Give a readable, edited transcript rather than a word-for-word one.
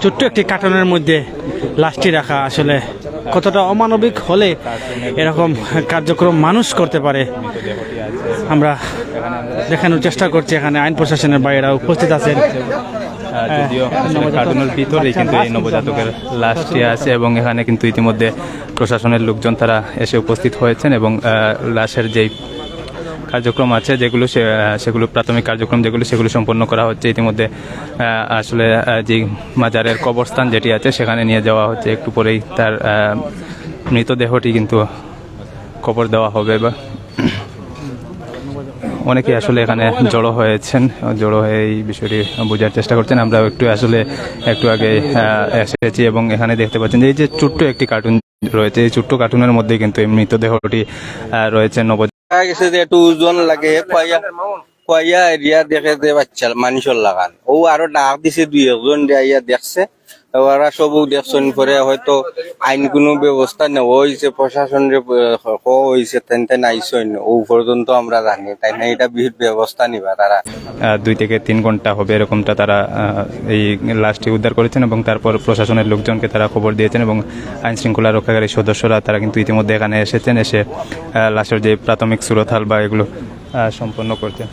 ছোট্ট একটি কার্টনের মধ্যে লাশটি রাখা আসলে কতটা অমানবিক হলে এরকম কার্যক্রম মানুষ করতে পারে আমরা দেখানোর চেষ্টা করছি। এখানে আইন প্রশাসনের বাইরেরা উপস্থিত আছেন। যদিও কার্টুনের ভিতরেই কিন্তু এই নবজাতকের লাশটি আছে এবং এখানে কিন্তু ইতিমধ্যে প্রশাসনের লোকজন তারা এসে উপস্থিত হয়েছেন এবং লাশের যেই কার্যক্রম আছে সেগুলো প্রাথমিক কার্যক্রম সেগুলো সম্পন্ন করা হচ্ছে। ইতিমধ্যে আসলে যে মাজারের কবরস্থান যেটি আছে সেখানে নিয়ে যাওয়া হচ্ছে। একটু পরেই তার মৃতদেহটি কিন্তু কবর দেওয়া হবে। বা অনেকে আসলে এখানে জড়ো হয়ে এই বিষয়টি বোঝার চেষ্টা করছেন। আমরা একটু আগে এসেছি এবং এখানে দেখতে পাচ্ছেন যে এই যে ছোট্ট একটি কার্টুন রয়েছে, এই ছোট্ট কার্টুনের মধ্যে কিন্তু এই মৃতদেহটি রয়েছে। গেছে যে একটু ওজন লাগে কয়া এরিয়া দেখে যে বাচ্চা মানুষের লাগান ও আরো ডাক দিছে 2-1 জন দেখছে। ওরা সব দেখছেন পরে হয়তো আইন কোনো ব্যবস্থা নেওয়া হয়েছে, প্রশাসন হয়েছে তেন আইসেন ও পর্যন্ত আমরা জানি, তাই না এটা বিহিত ব্যবস্থা নিবা তারা। 2 থেকে 3 ঘন্টা হবে এরকমটা তারা এই লাশটি উদ্ধার করেছেন এবং তারপর প্রশাসনের লোকজনকে তারা খবর দিয়েছেন এবং আইন শৃঙ্খলা রক্ষাকারী সদস্যরা তারা কিন্তু ইতিমধ্যে এখানে এসে লাশের যে প্রাথমিক সুরতহাল বা এগুলো সম্পন্ন করছেন।